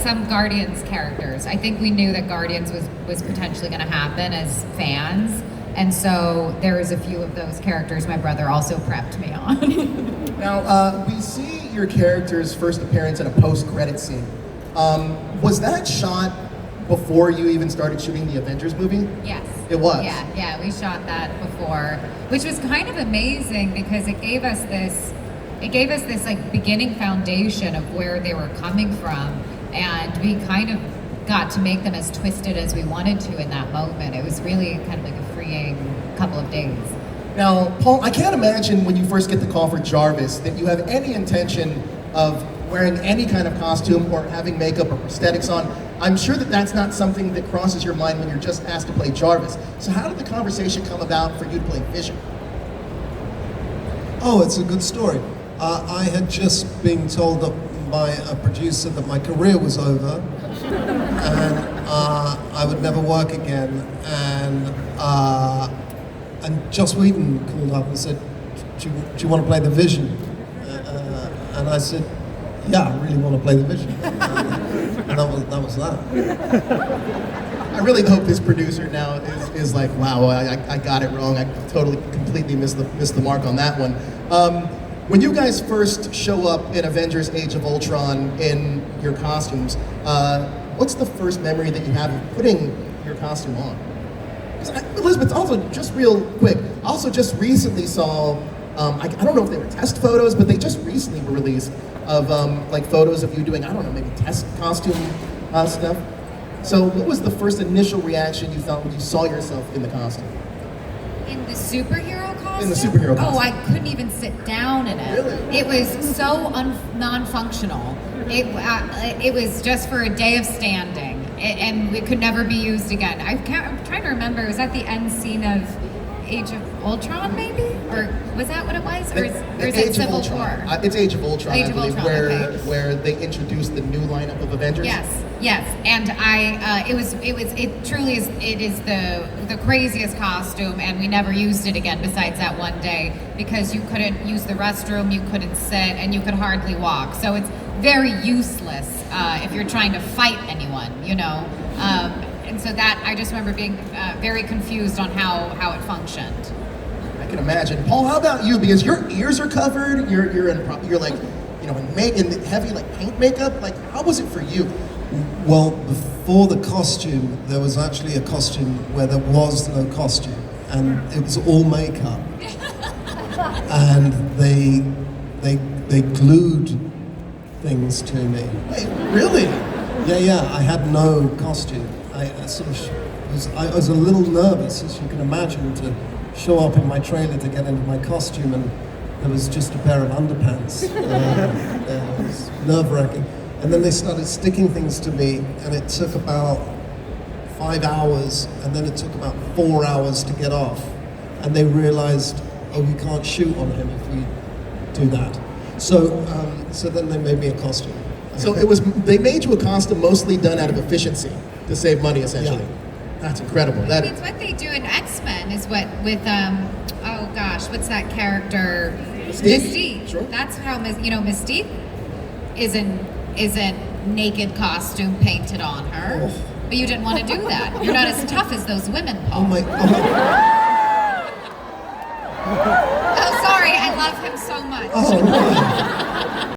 some Guardians characters. I think we knew that Guardians was potentially going to happen as fans, and so there was a few of those characters my brother also prepped me on. Now, we see your character's first appearance in a post-credit scene. Was that shot before you even started shooting the Avengers movie? Yes. It was? Yeah, we shot that before, which was kind of amazing because it gave us this like beginning foundation of where they were coming from, and we kind of got to make them as twisted as we wanted to in that moment. It was really kind of like a freeing couple of days. Now, Paul, I can't imagine when you first get the call for Jarvis that you have any intention of wearing any kind of costume or having makeup or prosthetics on. I'm sure that that's not something that crosses your mind when you're just asked to play Jarvis. So how did the conversation come about for you to play Vision? Oh, it's a good story. I had just been told by a producer that my career was over and I would never work again. And Joss Whedon called up and said, do you want to play the Vision? And I said, yeah, I really want to play the Vision. And that was that. I really hope this producer now is like, wow, I got it wrong. I totally, completely missed the mark on that one. When you guys first show up in Avengers Age of Ultron in your costumes, what's the first memory that you have of putting your costume on? Elizabeth, also, just real quick, I also just recently saw, I don't know if they were test photos, but they just recently were released of like photos of you doing, I don't know, maybe test costume stuff. So what was the first initial reaction you felt when you saw yourself in the costume? In the superhero costume? In the superhero costume. Oh, I couldn't even sit down in it. Really? It was so non-functional. It was just for a day of standing, and it could never be used again. I'm trying to remember, was that the end scene of Age of Ultron, maybe? Or was that what it was? Or is it Civil War? It's Age of Ultron, Age I of believe, Ultron, where they introduced the new lineup of Avengers. Yes, and it truly is the craziest costume, and we never used it again besides that one day because you couldn't use the restroom, you couldn't sit, and you could hardly walk. So it's very useless if you're trying to fight anyone, you know. And so that, I just remember being very confused on how it functioned. I can imagine. Paul, how about you? Because your ears are covered, you're like, you know, in heavy like paint makeup. Like, how was it for you? Well, before the costume, there was actually a costume where there was no costume, and it was all makeup. And they glued things to me. Wait, really? Yeah, I had no costume. I was a little nervous, as you can imagine, to show up in my trailer to get into my costume, and there was just a pair of underpants. It was nerve-wracking. And then they started sticking things to me, and it took about 5 hours, and then it took about 4 hours to get off. And they realized, oh, we can't shoot on him if we do that. So then they made me a costume. So they made you a costume mostly done out of efficiency to save money, essentially. Yeah. That's incredible. It's what they do in X-Men is what with oh gosh, what's that character? Mystique. Sure. That's how Mystique isn't naked costume painted on her. Oh. But you didn't want to do that. You're not as tough as those women, Paul. Oh my. Oh, sorry, I love him so much. Oh,